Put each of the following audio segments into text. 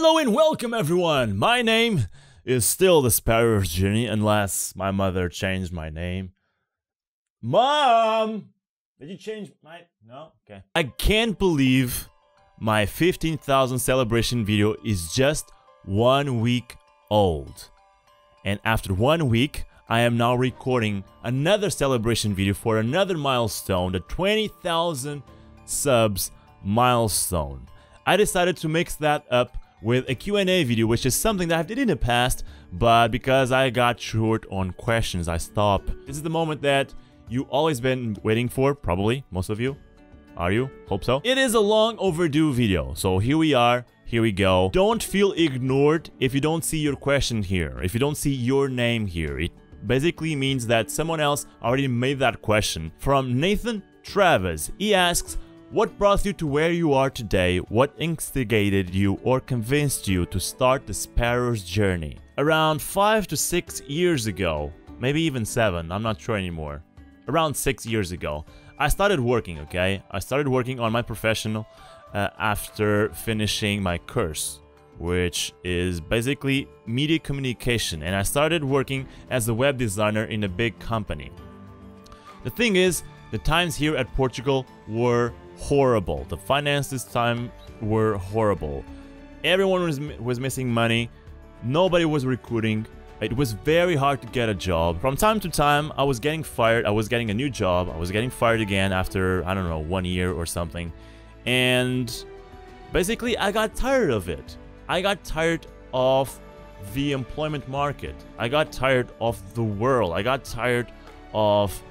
Hello and welcome everyone! My name is still the Sparrow's Journey, unless my mother changed my name. Mom! Did you change my... No? Okay. I can't believe my 15,000 celebration video is just 1 week old. And after 1 week, I am now recording another celebration video for another milestone, the 20,000 subs milestone. I decided to mix that up with a Q&A video, which is something that I did in the past, but because I got short on questions, I stopped. This is the moment that you always been waiting for, probably, most of you. Are you? Hope so. It is a long overdue video, so here we are, here we go. Don't feel ignored if you don't see your question here, if you don't see your name here. It basically means that someone else already made that question. From Nathan Travis, he asks, what brought you to where you are today? What instigated you or convinced you to start the Sparrow's Journey? Around 5 to 6 years ago, maybe even 7, I'm not sure anymore. Around 6 years ago, I started working, okay? I started working on my professional after finishing my course, which is basically media communication, and I started working as a web designer in a big company. The thing is, the times here at Portugal were horrible. The finances time were horrible. Everyone was missing money. Nobody was recruiting. It was very hard to get a job. From time to time, I was getting fired. I was getting a new job. I was getting fired again after, I don't know, 1 year or something. And basically, I got tired of it. I got tired of the employment market. I got tired of the world. I got tired of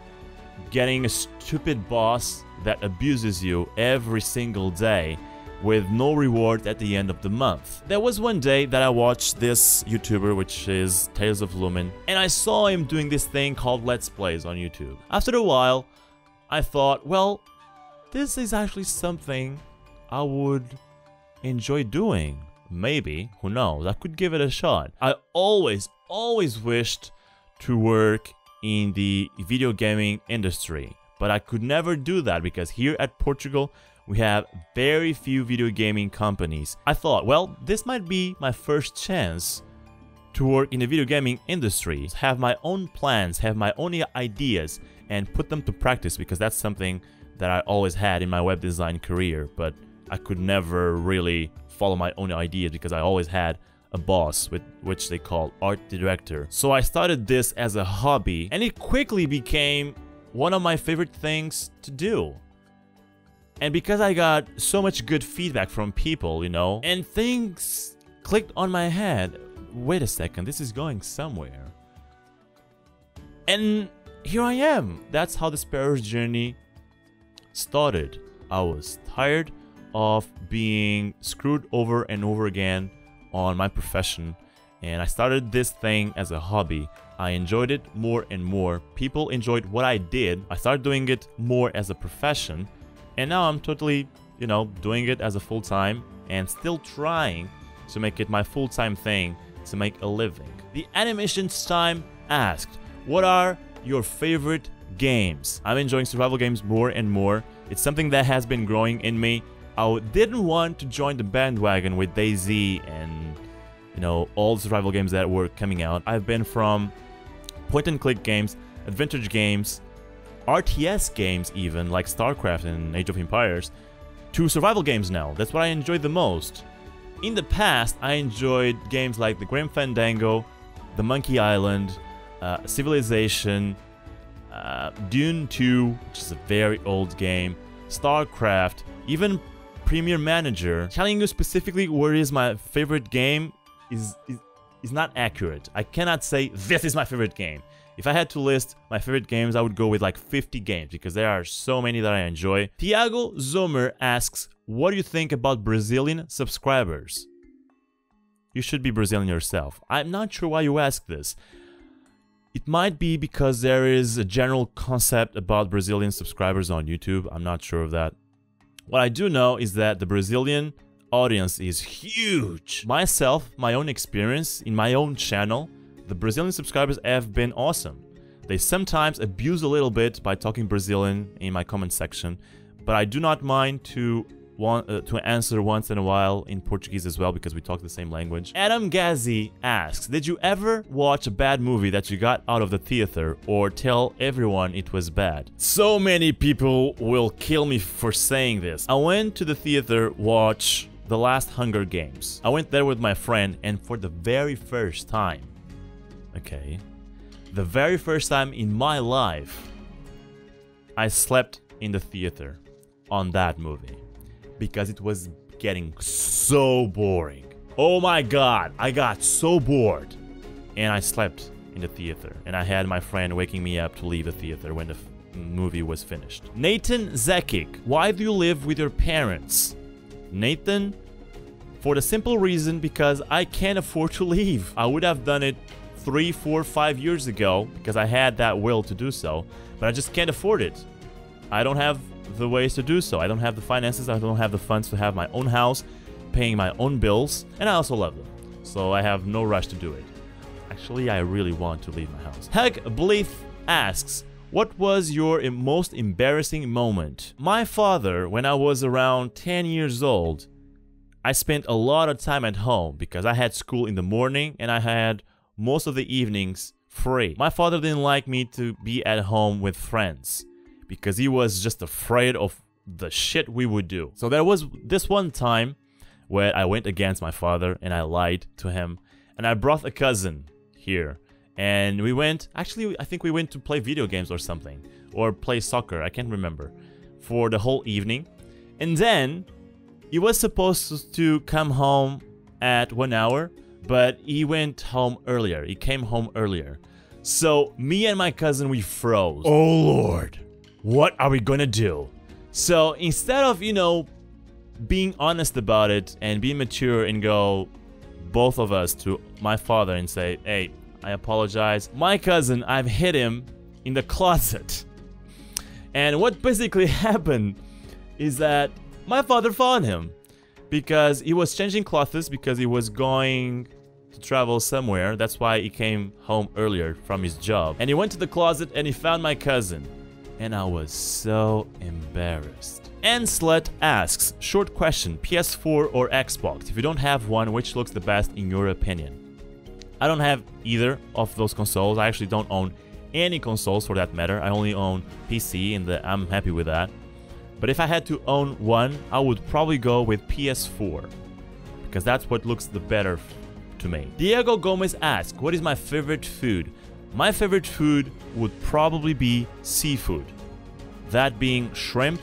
getting a stupid boss that abuses you every single day with no reward at the end of the month. There was one day that I watched this YouTuber, which is Tales of Lumen, and I saw him doing this thing called Let's Plays on YouTube. After a while, I thought, well, this is actually something I would enjoy doing. Maybe, who knows, I could give it a shot. I always wished to work in the video gaming industry, but I could never do that because here at Portugal we have very few video gaming companies. I thought, well, this might be my first chance to work in the video gaming industry, have my own plans, have my own ideas, and put them to practice, because that's something that I always had in my web design career, but I could never really follow my own ideas because I always had a boss, which they call art director. So I started this as a hobby, and it quickly became one of my favorite things to do. And because I got so much good feedback from people, you know, and things clicked on my head. Wait a second, this is going somewhere. And here I am. That's how the Sparrow's Journey started. I was tired of being screwed over and over again on my profession, and I started this thing as a hobby. I enjoyed it more and more. People enjoyed what I did. I started doing it more as a profession, and now I'm totally, you know, doing it as a full-time and still trying to make it my full-time thing to make a living. The Animations Time asked, what are your favorite games? I'm enjoying survival games more and more. It's something that has been growing in me. I didn't want to join the bandwagon with DayZ and, you know, all the survival games that were coming out. I've been from point-and-click games, adventure games, RTS games even, like StarCraft and Age of Empires, to survival games now. That's what I enjoy the most. In the past, I enjoyed games like the Grim Fandango, the Monkey Island, Civilization, Dune 2, which is a very old game, StarCraft, even Premier Manager. Telling you specifically what is my favorite game is not accurate. I cannot say this is my favorite game. If I had to list my favorite games, I would go with like 50 games because there are so many that I enjoy. Tiago Zomer asks, what do you think about Brazilian subscribers? You should be Brazilian yourself. I'm not sure why you ask this. It might be because there is a general concept about Brazilian subscribers on YouTube. I'm not sure of that. What I do know is that the Brazilian audience is huge. Myself, my own experience in my own channel, the Brazilian subscribers have been awesome. They sometimes abuse a little bit by talking Brazilian in my comment section, but I do not mind to to answer once in a while in Portuguese as well, because we talk the same language. Adam Gazi asks, did you ever watch a bad movie that you got out of the theater or tell everyone it was bad? So many people will kill me for saying this. I went to the theater watch The Last Hunger Games. I went there with my friend, and for the very first time, okay, the very first time in my life, I slept in the theater on that movie because it was getting so boring. Oh my god, I got so bored, and I slept in the theater, and I had my friend waking me up to leave the theater when the movie was finished. Nathan Zekic, why do you live with your parents? Nathan, for the simple reason because I can't afford to leave. I would have done it 3, 4, 5 years ago because I had that will to do so, but I just can't afford it. I don't have the ways to do so. I don't have the finances, I don't have the funds to have my own house, paying my own bills, and I also love them. So I have no rush to do it. Actually, I really want to leave my house. Hug Bleeth asks, what was your most embarrassing moment? My father, when I was around 10 years old, I spent a lot of time at home because I had school in the morning and I had most of the evenings free. My father didn't like me to be at home with friends because he was just afraid of the shit we would do. So there was this one time where I went against my father and I lied to him, and I brought a cousin here, and we went, actually I think we went to play video games or something, or play soccer, I can't remember, for the whole evening. And then he was supposed to come home at 1 hour, but he went home earlier. He came home earlier. So me and my cousin, we froze. Oh Lord, what are we gonna do? So instead of, you know, being honest about it and being mature and go, both of us, to my father and say, hey, I apologize, my cousin, I've hid him in the closet. And what basically happened is that my father found him because he was changing clothes because he was going to travel somewhere. That's why he came home earlier from his job. And he went to the closet and he found my cousin. And I was so embarrassed. And Slut asks, short question, PS4 or Xbox? If you don't have one, which looks the best in your opinion? I don't have either of those consoles. I actually don't own any consoles for that matter. I only own PC, and I'm happy with that. But if I had to own one, I would probably go with PS4 because that's what looks the better to me. Diego Gomez asks, what is my favorite food? My favorite food would probably be seafood. That being shrimp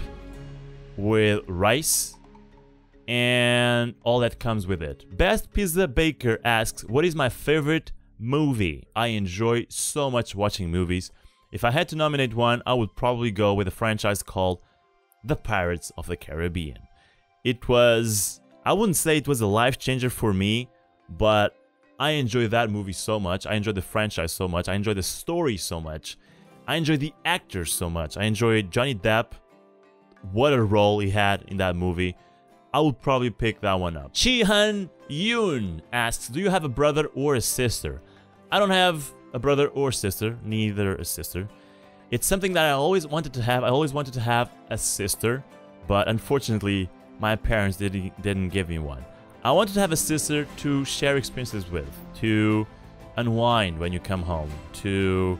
with rice and all that comes with it. Best Pizza Baker asks, what is my favorite movie? I enjoy so much watching movies. If I had to nominate one, I would probably go with a franchise called The Pirates of the Caribbean. It was, I wouldn't say it was a life changer for me, but I enjoy that movie so much. I enjoy the franchise so much. I enjoy the story so much. I enjoy the actors so much. I enjoy Johnny Depp. What a role he had in that movie. I would probably pick that one up. Chihan Yoon asks, do you have a brother or a sister? I don't have a brother or sister, neither a sister. It's something that I always wanted to have. I always wanted to have a sister, but unfortunately, my parents didn't give me one. I wanted to have a sister to share experiences with, to unwind when you come home, to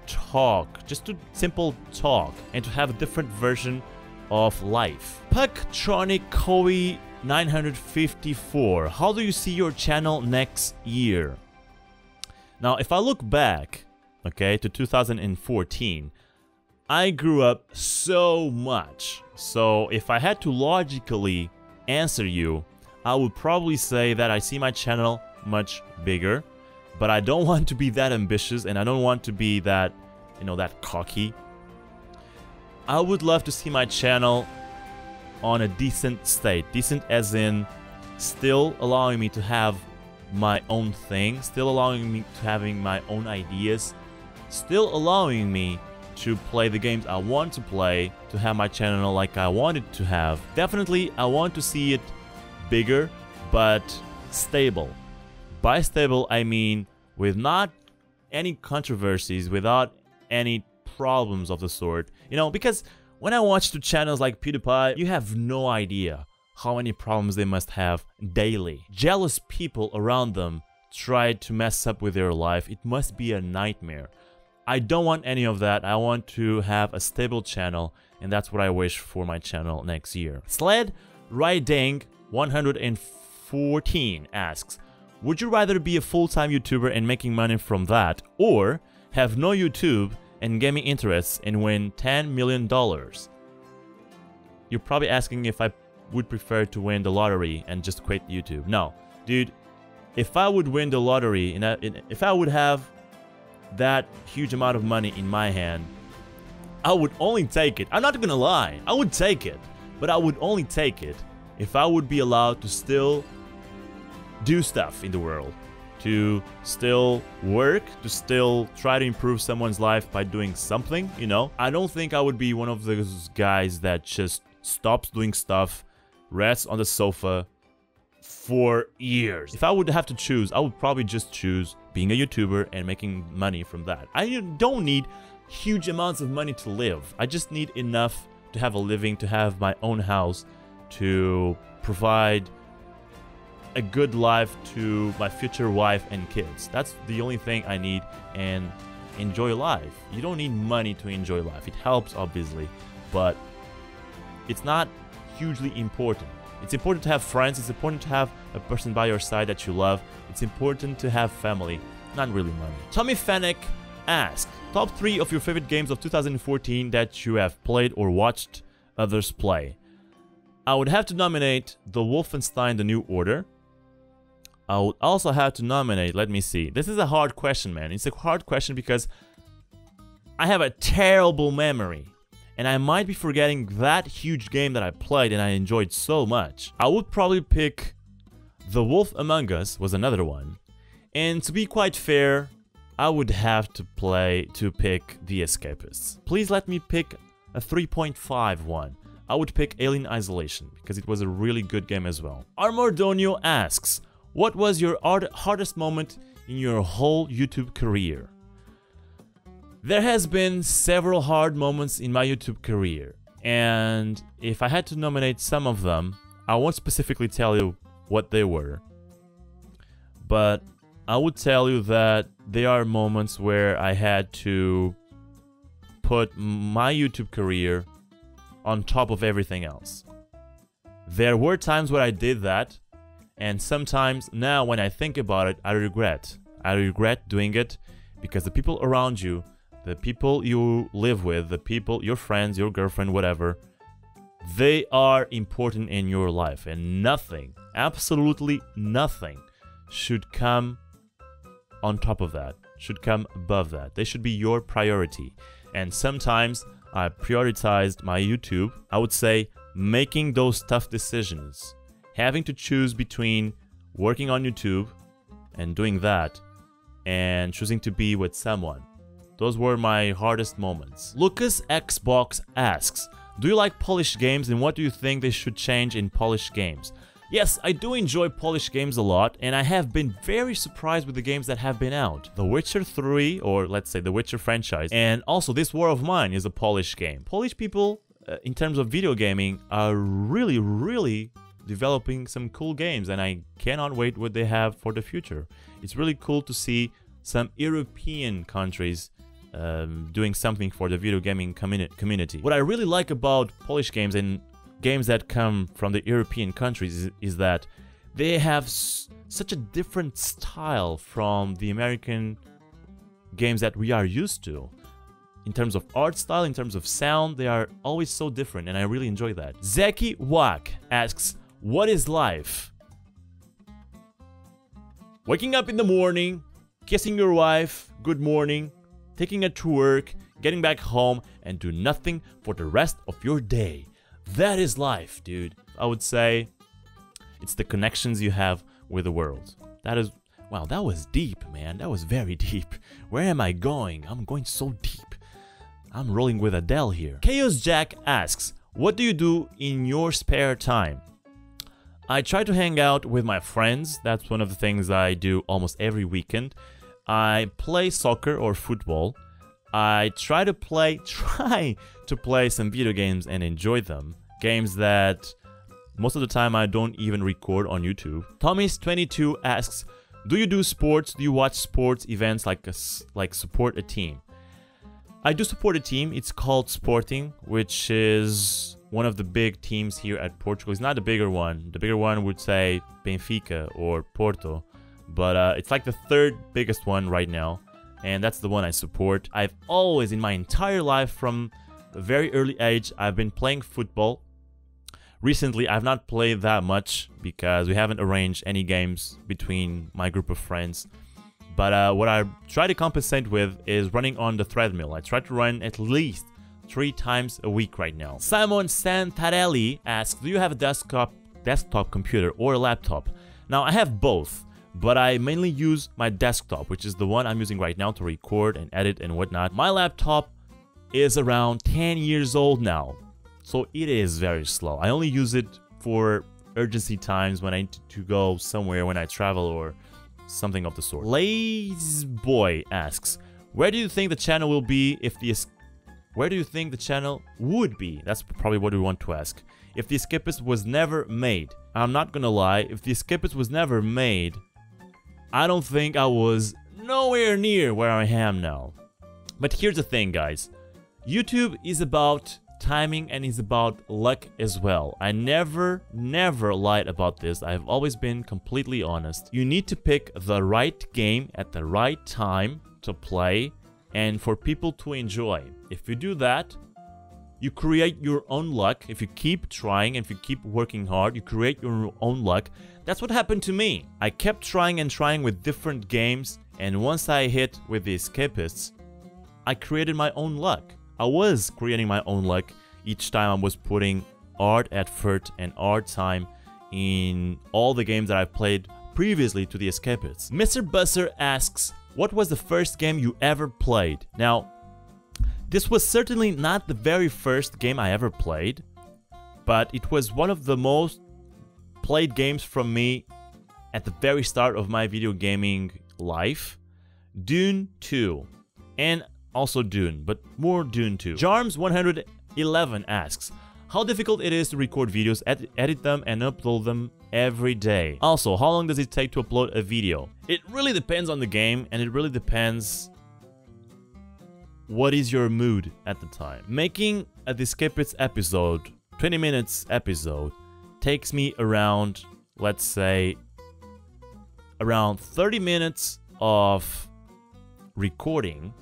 talk, just to simple talk, and to have a different version of life. Pucktronic Koi 954, how do you see your channel next year? Now, if I look back, okay, to 2014, I grew up so much. So if I had to logically answer you, I would probably say that I see my channel much bigger, but I don't want to be that ambitious and I don't want to be that, you know, that cocky. I would love to see my channel on a decent state. Decent as in still allowing me to have my own thing, still allowing me to having my own ideas, still allowing me to play the games I want to play, to have my channel like I wanted to have. Definitely, I want to see it bigger, but stable. By stable, I mean with not any controversies, without any problems of the sort. You know, because When I watch the channels like PewDiePie, you have no idea how many problems they must have daily. Jealous people around them try to mess up with their life. It must be a nightmare. I don't want any of that. I want to have a stable channel, and that's what I wish for my channel next year. Sled Riding 114 asks, would you rather be a full-time YouTuber and making money from that, or have no YouTube and gaming interests and win $10 million? You're probably asking if I would prefer to win the lottery and just quit YouTube. No, dude, if I would win the lottery and if I would have that huge amount of money in my hand, I would only take it. I'm not gonna lie, I would take it, but I would only take it if I would be allowed to still do stuff in the world, to still work, to still try to improve someone's life by doing something, you know? I don't think I would be one of those guys that just stops doing stuff, rests on the sofa for years. If I would have to choose, I would probably just choose being a YouTuber and making money from that. I don't need huge amounts of money to live. I just need enough to have a living, to have my own house, to provide a good life to my future wife and kids. That's the only thing I need, and enjoy life. You don't need money to enjoy life. It helps, obviously, but it's not hugely important. It's important to have friends. It's important to have a person by your side that you love. It's important to have family, not really money. Tommy Fennec asks, top 3 of your favorite games of 2014 that you have played or watched others play. I would have to nominate The Wolfenstein: The New Order. I would also have to nominate, let me see. This is a hard question, man. It's a hard question because I have a terrible memory. And I might be forgetting that huge game that I played and I enjoyed so much. I would probably pick The Wolf Among Us was another one. And to be quite fair, I would have to pick The Escapists. Please let me pick a 3.5 one. I would pick Alien Isolation because it was a really good game as well. Armordonio asks, what was your hardest moment in your whole YouTube career? There has been several hard moments in my YouTube career, and if I had to nominate some of them, I won't specifically tell you what they were, but I would tell you that there are moments where I had to put my YouTube career on top of everything else. There were times where I did that, and sometimes now when I think about it, I regret. I regret doing it because the people around you, the people you live with, the people, your friends, your girlfriend, whatever, they are important in your life, and nothing, absolutely nothing, should come on top of that, should come above that. They should be your priority. And sometimes I prioritized my YouTube, I would say, making those tough decisions, having to choose between working on YouTube and doing that, and choosing to be with someone. Those were my hardest moments. Lucas Xbox asks, do you like Polish games and what do you think they should change in Polish games? Yes, I do enjoy Polish games a lot, and I have been very surprised with the games that have been out. The Witcher 3, or let's say the Witcher franchise, and also this War of Mine is a Polish game. Polish people, in terms of video gaming, are really developing some cool games, and I cannot wait what they have for the future. It's really cool to see some European countries doing something for the video gaming community. What I really like about Polish games and games that come from the European countries is that they have such a different style from the American games that we are used to. In terms of art style, in terms of sound, they are always so different, and I really enjoy that. Zeki Wak asks, what is life? Waking up in the morning, kissing your wife, good morning, taking it to work, getting back home, and do nothing for the rest of your day. That is life, dude. I would say it's the connections you have with the world. That is, wow, that was deep, man. That was very deep. Where am I going? I'm going so deep. I'm rolling with Adele here. Chaos Jack asks, what do you do in your spare time? I try to hang out with my friends. That's one of the things I do almost every weekend. I play soccer or football. I try to play some video games and enjoy them. Games that most of the time I don't even record on YouTube. Tommy's22 asks, do you do sports? Do you watch sports events like support a team? I do support a team. It's called Sporting, which is one of the big teams here at Portugal. It's not the bigger one. The bigger one would say Benfica or Porto. But it's like the third biggest one right now. And that's the one I support. I've always, in my entire life, from a very early age, I've been playing football. Recently, I've not played that much because we haven't arranged any games between my group of friends. But what I try to compensate with is running on the treadmill. I try to run at least 3 times a week right now. Simon Santarelli asks, do you have a desktop computer or a laptop? Now, I have both, but I mainly use my desktop, which is the one I'm using right now to record and edit and whatnot. My laptop is around 10 years old now, so it is very slow. I only use it for urgency times when I need to go somewhere, when I travel or something of the sort. Lazy Boy asks, where do you think the channel will be if the... Where do you think the channel would be? That's probably what we want to ask. If The Escapist was never made. I'm not gonna lie, if The Escapist was never made, I don't think I was nowhere near where I am now. But here's the thing, guys. YouTube is about timing and is about luck as well. I never lied about this. I've always been completely honest. You need to pick the right game at the right time to play and for people to enjoy. If you do that, you create your own luck. If you keep trying and if you keep working hard, you create your own luck. That's what happened to me. I kept trying and trying with different games, and once I hit with The Escapists, I created my own luck. I was creating my own luck each time I was putting art effort and art time in all the games that I've played previously to The Escapists. Mr. Busser asks, what was the first game you ever played? Now, this was certainly not the very first game I ever played, but it was one of the most played games from me at the very start of my video gaming life. Dune 2. And also Dune, but more Dune 2. Jarms111 asks, how difficult it is to record videos, edit them, and upload them every day. Also, how long does it take to upload a video? It really depends on the game, and it really depends what is your mood at the time. Making a The Escapists episode, 20 minutes episode, takes me around, let's say, around 30 minutes of recording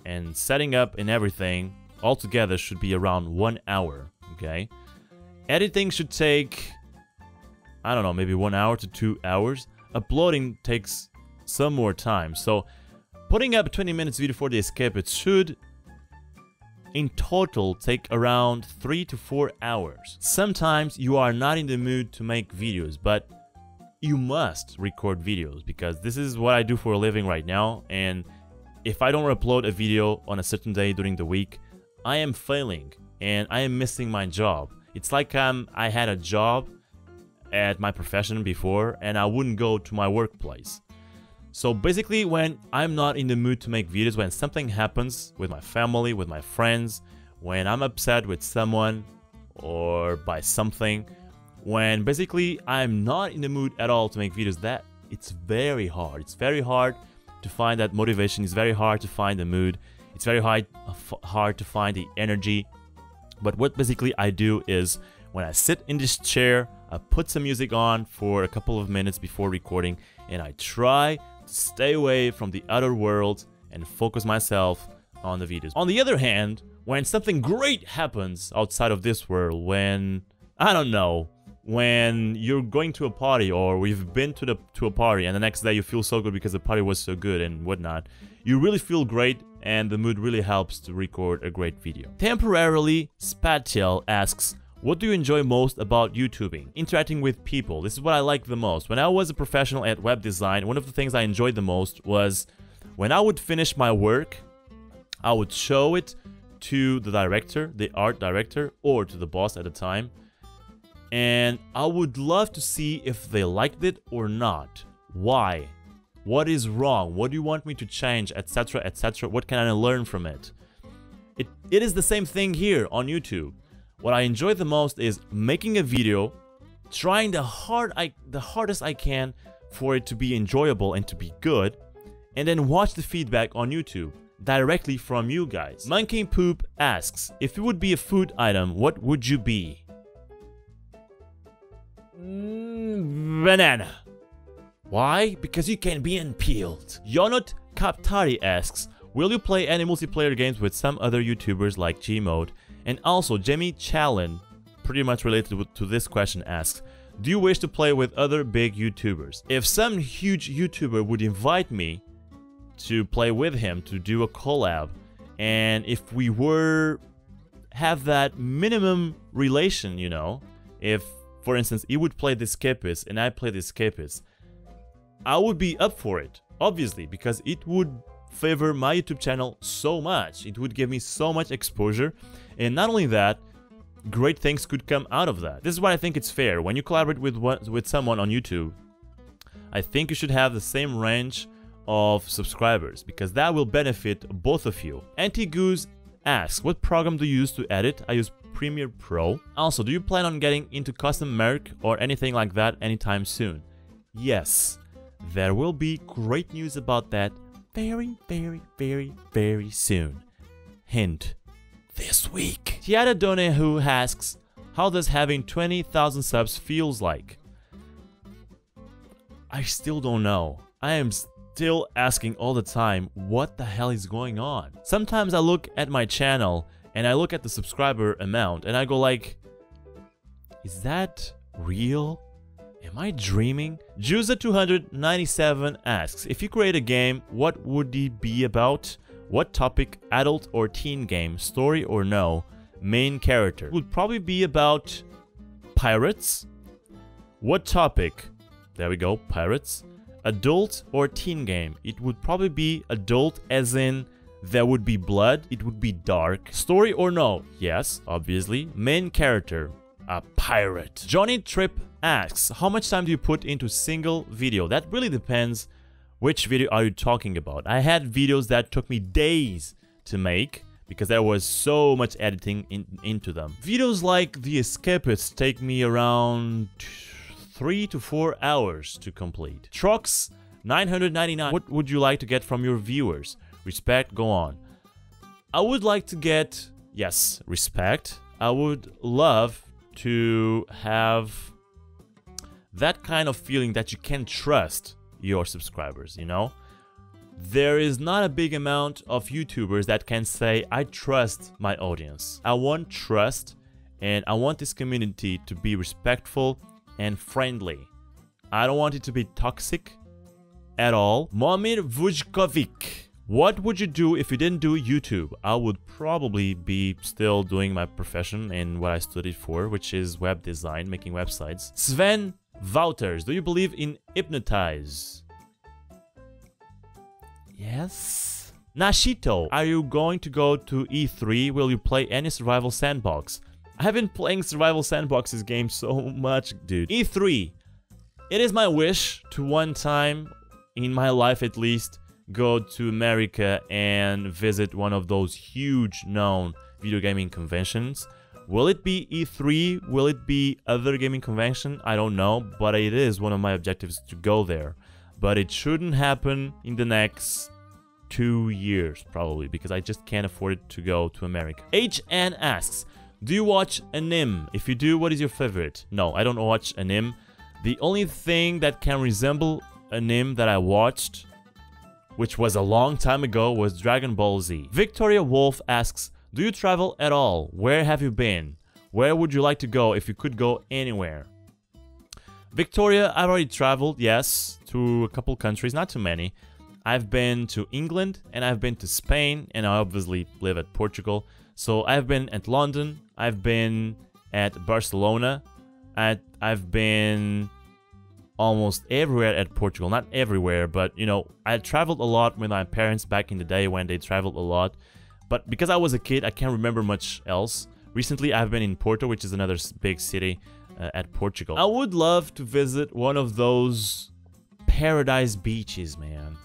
and setting up and everything. Altogether should be around 1 hour, okay? Editing should take, I don't know, maybe 1 hour to 2 hours. Uploading takes some more time. So putting up a 20 minutes video for The Escapists should, in total, take around 3 to 4 hours. Sometimes you are not in the mood to make videos, but you must record videos because this is what I do for a living right now. And if I don't upload a video on a certain day during the week, I am failing and I am missing my job. It's like I had a job at my profession before and I wouldn't go to my workplace. So basically, when I'm not in the mood to make videos, when something happens with my family, with my friends, when I'm upset with someone or by something, when basically I'm not in the mood at all to make videos, that it's very hard. It's very hard to find that motivation. It's very hard to find the mood. It's very hard to find the energy. But what basically I do is when I sit in this chair, I put some music on for a couple of minutes before recording, and I try to stay away from the other world and focus myself on the videos. On the other hand, when something great happens outside of this world, when, I don't know, when you're going to a party or we've been to a party and the next day you feel so good because the party was so good and whatnot, you really feel great and the mood really helps to record a great video. Temporarily Spatel asks, what do you enjoy most about YouTubing? Interacting with people. This is what I like the most. When I was a professional at web design, one of the things I enjoyed the most was when I would finish my work, I would show it to the director, the art director, or to the boss at the time. And I would love to see if they liked it or not. Why? What is wrong? What do you want me to change, etc., etc.? What can I learn from it? It is the same thing here on YouTube. What I enjoy the most is making a video, trying the hardest I can for it to be enjoyable and to be good, and then watch the feedback on YouTube directly from you guys. Monkey Poop asks, if you would be a food item, what would you be? Banana. Why? Because you can be unpeeled. Yonut Kaptari asks, will you play any multiplayer games with some other YouTubers like Gmode? And also, Jemmy Challen, pretty much related to this question, asks, do you wish to play with other big YouTubers? If some huge YouTuber would invite me to play with him, to do a collab, and if we have that minimum relation, you know, if, for instance, he would play the Skipis and I play the Skipis, I would be up for it, obviously, because it would favor my YouTube channel so much. It would give me so much exposure, and not only that, great things could come out of that. This is why I think it's fair. When you collaborate with someone on YouTube, I think you should have the same range of subscribers, because that will benefit both of you. Anti-Goose asks, what program do you use to edit? I use Premiere Pro. Also, do you plan on getting into custom merch or anything like that anytime soon? Yes, there will be great news about that very, very, very, very soon. Hint, this week. Tiara Donehu asks, how does having 20,000 subs feels like? I still don't know. I am still asking all the time, what the hell is going on? Sometimes I look at my channel and I look at the subscriber amount and I go like, is that real? Am I dreaming? Juza297 asks, if you create a game, what would it be about? What topic? Adult or teen game? Story or no? Main character? It would probably be about pirates. What topic? There we go, pirates. Adult or teen game? It would probably be adult, as in there would be blood, it would be dark. Story or no? Yes, obviously. Main character? A pirate. Johnny Tripp asks, how much time do you put into single video? That really depends which video are you talking about. I had videos that took me days to make because there was so much editing into them. Videos like The Escapists take me around 3 to 4 hours to complete. Trucks 999. What would you like to get from your viewers? Respect, go on. I would like to get, yes, respect. I would love to have that kind of feeling that you can trust your subscribers, you know? There is not a big amount of YouTubers that can say, I trust my audience. I want trust, and I want this community to be respectful and friendly. I don't want it to be toxic at all. Momir Vujkovic, what would you do if you didn't do YouTube? I would probably be still doing my profession and what I studied for, which is web design, making websites. Sven Wouters, do you believe in hypnotize? Yes. Nashito, are you going to go to E3? Will you play any survival sandbox? I have been playing survival sandboxes games so much, dude. E3. It is my wish to one time, in my life at least, go to America and visit one of those huge known video gaming conventions. Will it be E3? Will it be other gaming convention? I don't know, but it is one of my objectives to go there. But it shouldn't happen in the next 2 years, probably, because I just can't afford it to go to America. HN asks, do you watch anime? If you do, what is your favorite? No, I don't watch anime. The only thing that can resemble anime that I watched, which was a long time ago, was Dragon Ball Z. Victoria Wolf asks, do you travel at all? Where have you been? Where would you like to go if you could go anywhere? Victoria, I've already traveled, yes, to a couple countries, not too many. I've been to England, and I've been to Spain, and I obviously live at Portugal. So I've been at London, I've been at Barcelona, I've been almost everywhere at Portugal. Not everywhere, but, you know, I traveled a lot with my parents back in the day when they traveled a lot. But because I was a kid, I can't remember much else. Recently, I've been in Porto, which is another big city at Portugal. I would love to visit one of those paradise beaches, man.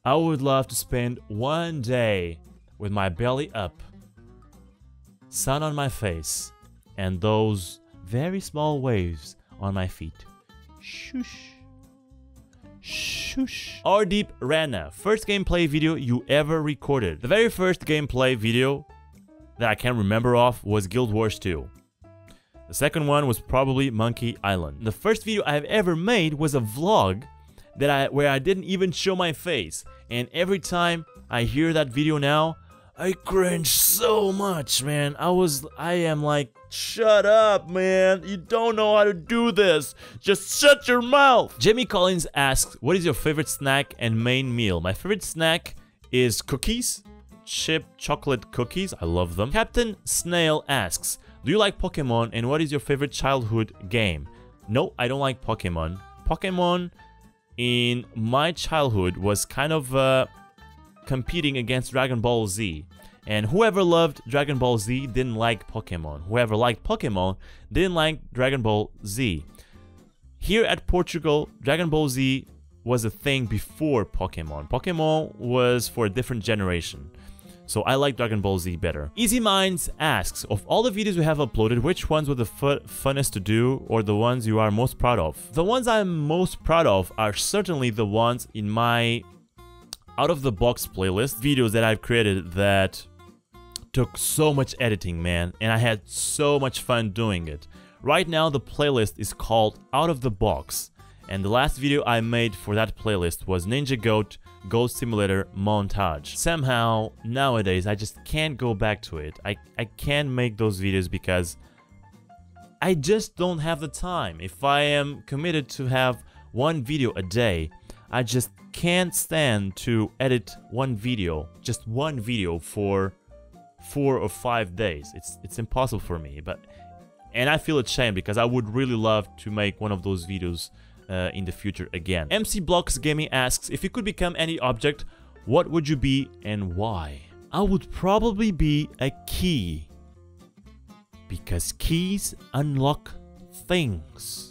I would love to spend one day with my belly up, sun on my face, and those very small waves on my feet. Shush. Shush. Ardeep Rana, first gameplay video you ever recorded. The very first gameplay video that I can remember of was Guild Wars 2. The second one was probably Monkey Island. The first video I've ever made was a vlog where I didn't even show my face. And every time I hear that video now, I cringe so much, man. I am like, shut up, man. You don't know how to do this. Just shut your mouth. Jamie Collins asks, what is your favorite snack and main meal? My favorite snack is cookies. Chip chocolate cookies. I love them. Captain Snail asks, do you like Pokemon and what is your favorite childhood game? No, I don't like Pokemon. Pokemon in my childhood was kind of competing against Dragon Ball Z. And whoever loved Dragon Ball Z didn't like Pokemon. Whoever liked Pokemon didn't like Dragon Ball Z. Here at Portugal, Dragon Ball Z was a thing before Pokemon. Pokemon was for a different generation. So I like Dragon Ball Z better. Easy Minds asks, of all the videos we have uploaded, which ones were the funnest to do or the ones you are most proud of? The ones I'm most proud of are certainly the ones in my out-of-the-box playlist. Videos that I've created that took so much editing, man, and I had so much fun doing it. Right now the playlist is called Out of the Box, and the last video I made for that playlist was Ninja Goat Ghost Simulator Montage. Somehow, nowadays, I just can't go back to it. I can't make those videos because I just don't have the time. If I am committed to have one video a day, I just can't stand to edit one video, just one video for 4 or 5 days. It's impossible for me, and I feel ashamed because I would really love to make one of those videos in the future again. MC Blocks Gaming asks, if you could become any object, what would you be and why? I would probably be a key, because keys unlock things.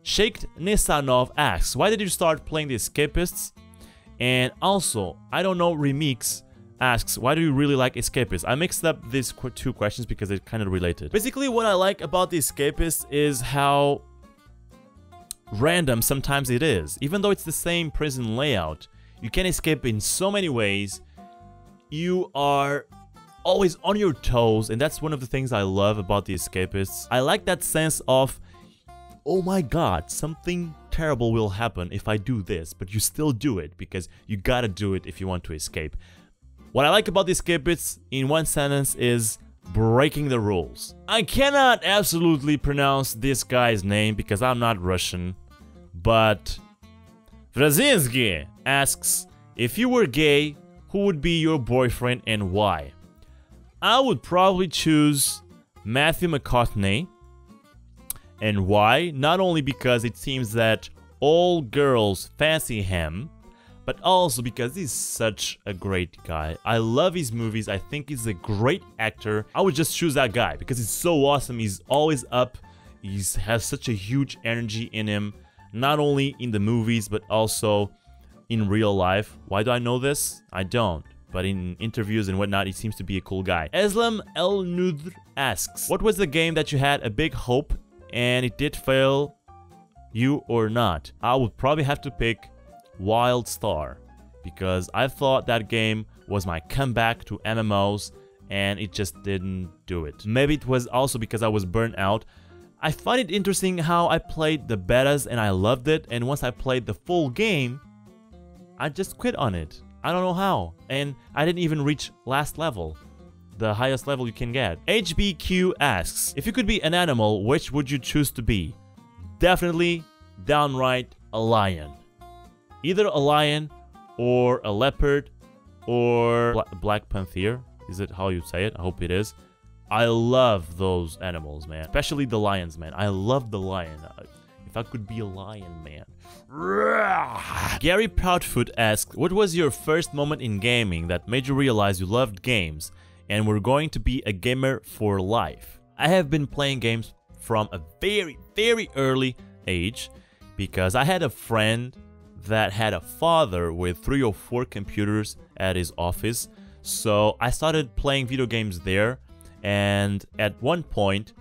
Shaked Nisanov asks, why did you start playing The Escapists? And also, I don't know, Remix asks, why do you really like Escapists? I mixed up these two questions because they're kind of related. Basically, what I like about The Escapists is how random sometimes it is. Even though it's the same prison layout, you can escape in so many ways. You are always on your toes, and that's one of the things I love about The Escapists. I like that sense of, oh my god, something terrible will happen if I do this, but you still do it because you gotta do it if you want to escape. What I like about The Escapists, in one sentence, is breaking the rules. I cannot absolutely pronounce this guy's name because I'm not Russian, but Vrazinski asks, if you were gay, who would be your boyfriend and why? I would probably choose Matthew McConaughey. And why? Not only because it seems that all girls fancy him, but also because he's such a great guy. I love his movies. I think he's a great actor. I would just choose that guy because he's so awesome. He's always up. He has such a huge energy in him, not only in the movies, but also in real life. Why do I know this? I don't. But in interviews and whatnot, he seems to be a cool guy. Eslam El Nudr asks, what was the game that you had a big hope and it did fail you or not? I would probably have to pick Wild Star, because I thought that game was my comeback to MMOs and it just didn't do it. Maybe it was also because I was burnt out. I find it interesting how I played the betas and I loved it, and once I played the full game, I just quit on it. I don't know how, and I didn't even reach last level, the highest level you can get. HBQ asks, if you could be an animal, which would you choose to be? Definitely, downright a lion. Either a lion or a leopard or Black Panther. Is it how you say it? I hope it is. I love those animals, man. Especially the lions, man. I love the lion. If I could be a lion, man. Gary Proudfoot asks, what was your first moment in gaming that made you realize you loved games and were going to be a gamer for life? I have been playing games from a very, very early age because I had a friend that had a father with 3 or 4 computers at his office. So I started playing video games there, and at one point,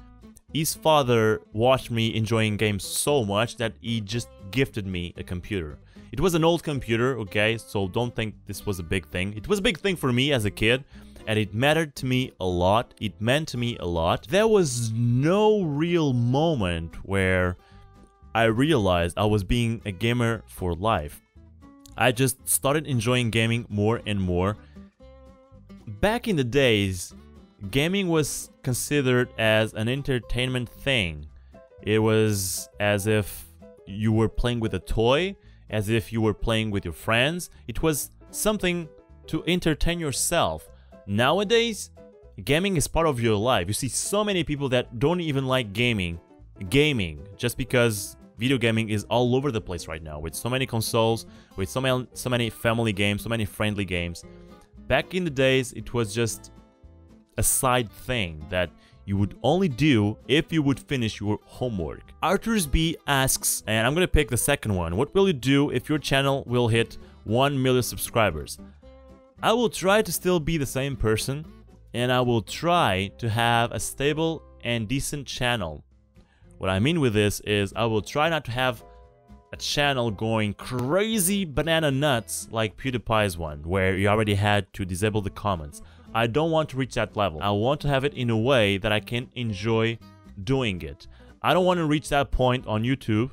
his father watched me enjoying games so much that he just gifted me a computer. It was an old computer, okay, so don't think this was a big thing. It was a big thing for me as a kid, and it mattered to me a lot. It meant to me a lot. There was no real moment where I realized I was being a gamer for life. I just started enjoying gaming more and more. Back in the days, gaming was considered as an entertainment thing. It was as if you were playing with a toy, as if you were playing with your friends. It was something to entertain yourself. Nowadays, gaming is part of your life. You see so many people that don't even like gaming just because video gaming is all over the place right now, with so many consoles, with so many family games, so many friendly games. Back in the days, it was just a side thing that you would only do if you would finish your homework. Arthurs B asks, and I'm gonna pick the second one, what will you do if your channel will hit 1 million subscribers? I will try to still be the same person, and I will try to have a stable and decent channel. What I mean with this is I will try not to have a channel going crazy banana nuts like PewDiePie's one, where you already had to disable the comments. I don't want to reach that level. I want to have it in a way that I can enjoy doing it. I don't want to reach that point on YouTube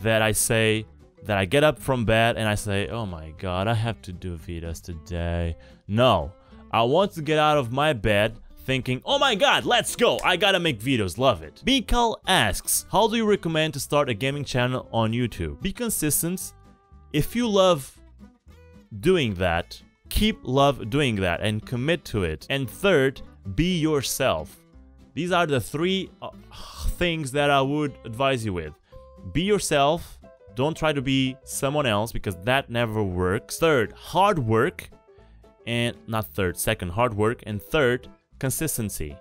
that I get up from bed and I say, oh my god, I have to do videos today. No, I want to get out of my bed thinking, oh my god, let's go, I gotta make videos, love it. Bikal asks, how do you recommend to start a gaming channel on YouTube? Be consistent. If you love doing that, keep doing that and commit to it. And third, be yourself. These are the three things that I would advise you with. Be yourself. Don't try to be someone else because that never works. Third, hard work. And not third, second, hard work. And third, consistency.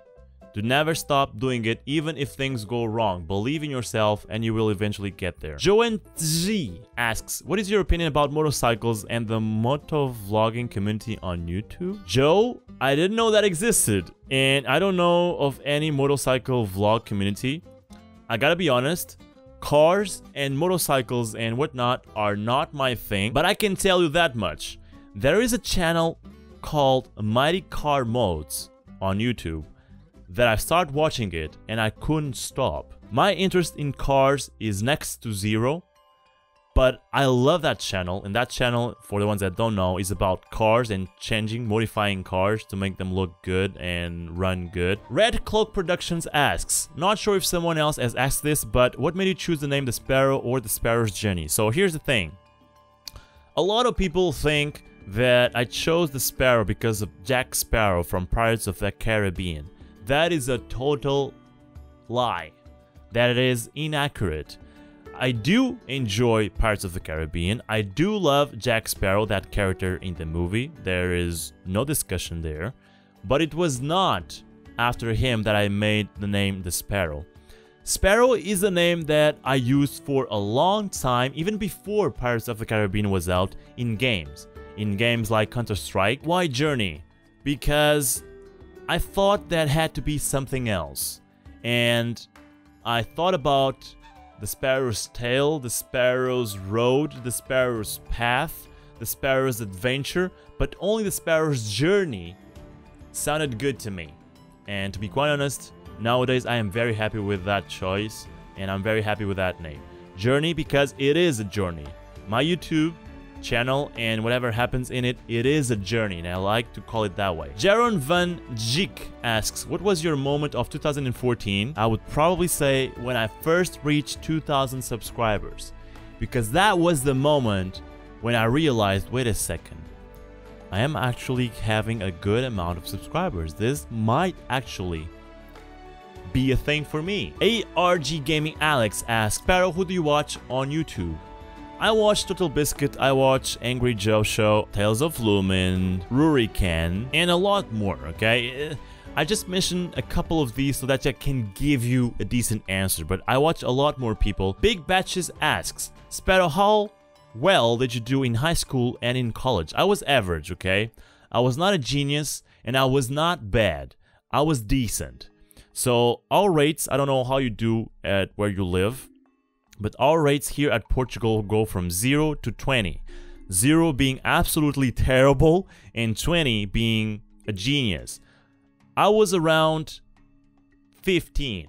Do never stop doing it even if things go wrong. Believe in yourself and you will eventually get there. Joanne G asks, what is your opinion about motorcycles and the motovlogging community on YouTube? Joe, I didn't know that existed, and I don't know of any motorcycle vlog community. I gotta be honest, cars and motorcycles and whatnot are not my thing, but I can tell you that much. There is a channel called Mighty Car Modes on YouTube that I started watching it and I couldn't stop. My interest in cars is next to zero, but I love that channel, and that channel, for the ones that don't know, is about cars and modifying cars to make them look good and run good. Red Cloak Productions asks, not sure if someone else has asked this, but what made you choose the name The Sparrow or The Sparrow's Journey? So here's the thing. A lot of people think that I chose The Sparrow because of Jack Sparrow from Pirates of the Caribbean. That is a total lie. That is inaccurate. I do enjoy Pirates of the Caribbean. I do love Jack Sparrow, that character in the movie. There is no discussion there. But it was not after him that I made the name The Sparrow. Sparrow is a name that I used for a long time, even before Pirates of the Caribbean was out, in games. In games like Counter-Strike. Why Journey? Because I thought that had to be something else. And I thought about the Sparrow's Tale, the Sparrow's Road, the Sparrow's Path, the Sparrow's Adventure, but only the Sparrow's Journey sounded good to me. And to be quite honest, nowadays I am very happy with that choice, and I'm very happy with that name. Journey, because it is a journey. My YouTube channel and whatever happens in it, it is a journey, and I like to call it that way. Jaron Van Dijk asks, what was your moment of 2014? I would probably say when I first reached 2,000 subscribers, because that was the moment when I realized, wait a second, I am actually having a good amount of subscribers. This might actually be a thing for me. ARG Gaming Alex asks, Sparrow, who do you watch on YouTube? I watch Total Biscuit, I watch Angry Joe Show, Tales of Lumen, Ruriken, and a lot more, okay? I just mentioned a couple of these so that I can give you a decent answer, but I watch a lot more people. Big Batches asks, Sparrow, how well did you do in high school and in college? I was average, okay? I was not a genius, and I was not bad. I was decent. So our rates, I don't know how you do at where you live, but our rates here at Portugal go from 0 to 20. 0 being absolutely terrible and 20 being a genius. I was around 15.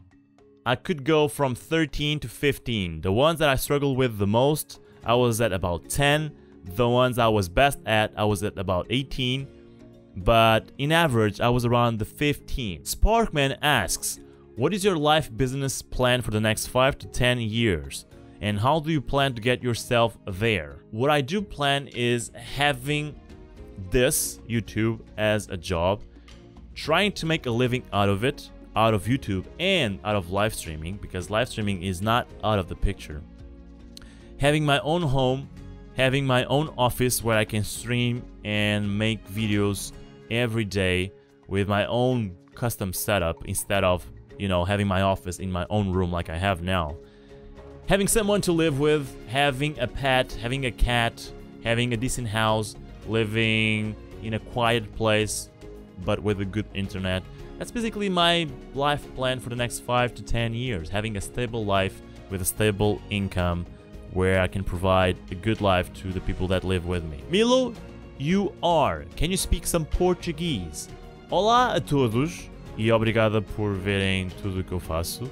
I could go from 13 to 15. The ones that I struggled with the most, I was at about 10. The ones I was best at, I was at about 18. But in average, I was around the 15. Sparkman asks, what is your life business plan for the next 5 to 10 years? And how do you plan to get yourself there? What I do plan is having this YouTube as a job, trying to make a living out of it, out of YouTube and out of live streaming, because live streaming is not out of the picture. Having my own home, having my own office where I can stream and make videos every day with my own custom setup instead of, you know, having my office in my own room like I have now. Having someone to live with, having a pet, having a cat, having a decent house, living in a quiet place but with a good internet. That's basically my life plan for the next 5 to 10 years. Having a stable life with a stable income where I can provide a good life to the people that live with me. Milo, you are. Can you speak some Portuguese? Olá a todos e obrigada por verem tudo o que eu faço.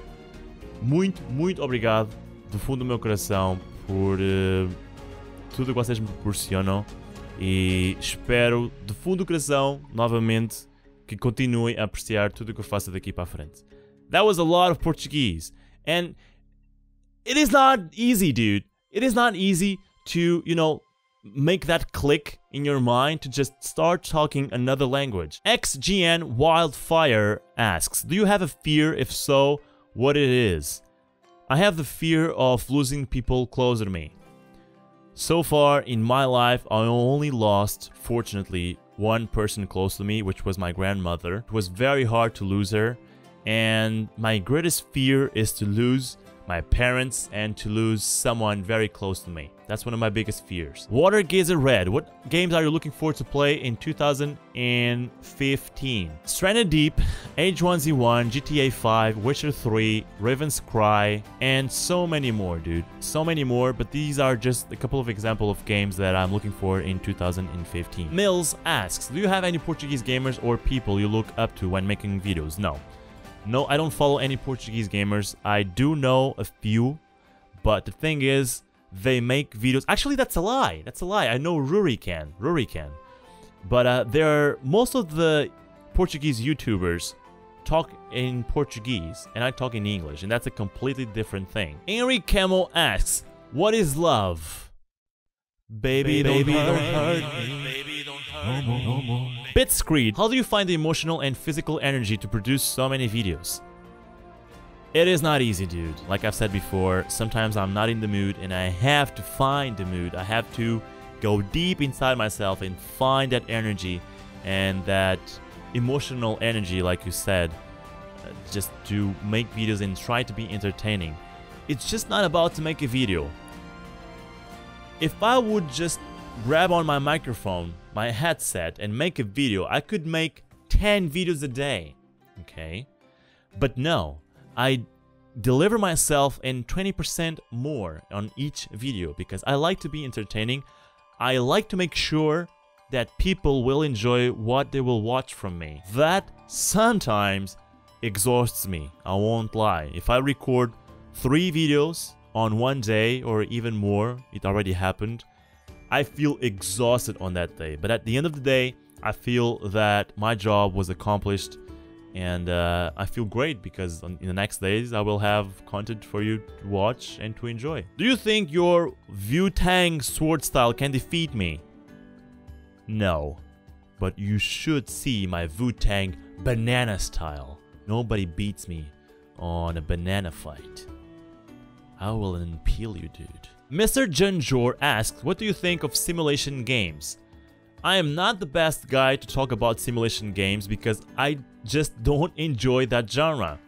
Muito obrigado do fundo do meu coração por tudo que vocês me proporcionam e espero do fundo do coração novamente que continuem a apreciar tudo o que eu faço daqui para a frente. That was a lot of Portuguese, and it is not easy, dude. It is not easy to, you know, make that click in your mind to just start talking another language. XGN Wildfire asks, do you have a fear? If so, what it is? I have the fear of losing people closer to me. So far in my life, I only lost, fortunately, one person close to me, which was my grandmother. It was very hard to lose her, and my greatest fear is to lose my parents and to lose someone very close to me. That's one of my biggest fears. Water Gazer Red, what games are you looking forward to play in 2015? Stranded Deep, H1Z1, GTA 5, Witcher 3, Raven's Cry, and so many more, dude. So many more, but these are just a couple of examples of games that I'm looking for in 2015. Mills asks, do you have any Portuguese gamers or people you look up to when making videos? No. No, I don't follow any Portuguese gamers. I do know a few, but the thing is, they make videos. Actually, that's a lie. That's a lie. I know Ruri can. But most of the Portuguese YouTubers talk in Portuguese, and I talk in English, and that's a completely different thing. Henry Camel asks, what is love? Baby, don't hurt me. Baby, don't hurt me. No more. Bitscreed, how do you find the emotional and physical energy to produce so many videos? It is not easy, dude. Like I've said before, sometimes I'm not in the mood and I have to find the mood. I have to go deep inside myself and find that energy and that emotional energy, like you said, just to make videos and try to be entertaining. It's just not about to make a video. If I would just grab on my microphone, my headset, and make a video, I could make 10 videos a day, okay? But no, I deliver myself in 20% more on each video because I like to be entertaining. I like to make sure that people will enjoy what they will watch from me. That sometimes exhausts me, I won't lie. If I record 3 videos on one day or even more, it already happened, I feel exhausted on that day. But at the end of the day, I feel that my job was accomplished, and I feel great because in the next days I will have content for you to watch and to enjoy. Do you think your Wu-Tang sword style can defeat me? No, but you should see my Wu-Tang banana style. Nobody beats me on a banana fight. I will impale you, dude. Mr. Junjor asks, what do you think of simulation games? I am not the best guy to talk about simulation games because I just don't enjoy that genre.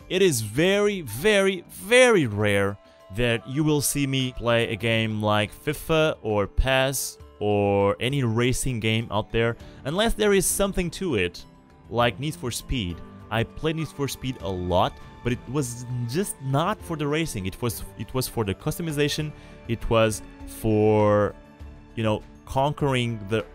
It is very, very, very rare that you will see me play a game like FIFA or PES or any racing game out there, unless there is something to it, like Need for Speed. I played Need for Speed a lot, but it was just not for the racing. It was for the customization. It was for, you know, conquering the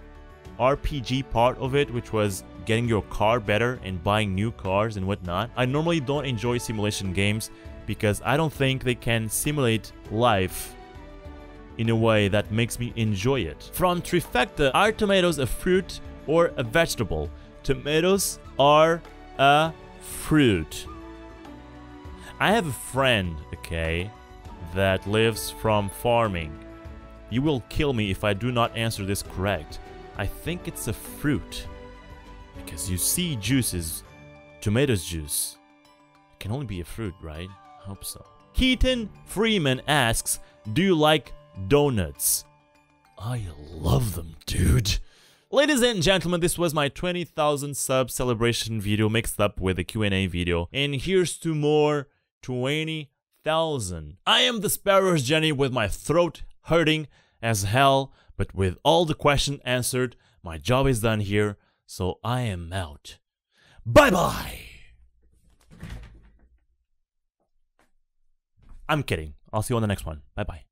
RPG part of it, which was getting your car better and buying new cars and whatnot. I normally don't enjoy simulation games because I don't think they can simulate life in a way that makes me enjoy it. From Trifecta, are tomatoes a fruit or a vegetable? Tomatoes are a fruit. I have a friend, okay, that lives from farming. You will kill me if I do not answer this correct. I think it's a fruit. Because you see juices, tomatoes juice. It can only be a fruit, right? I hope so. Keaton Freeman asks, do you like donuts? I love them, dude. Ladies and gentlemen, this was my 20,000 sub celebration video mixed up with a Q&A video. And here's to more 20,000. I am the TheSparrowsJourney with my throat hurting as hell, but with all the questions answered, my job is done here, so I am out. Bye-bye! I'm kidding. I'll see you on the next one. Bye-bye.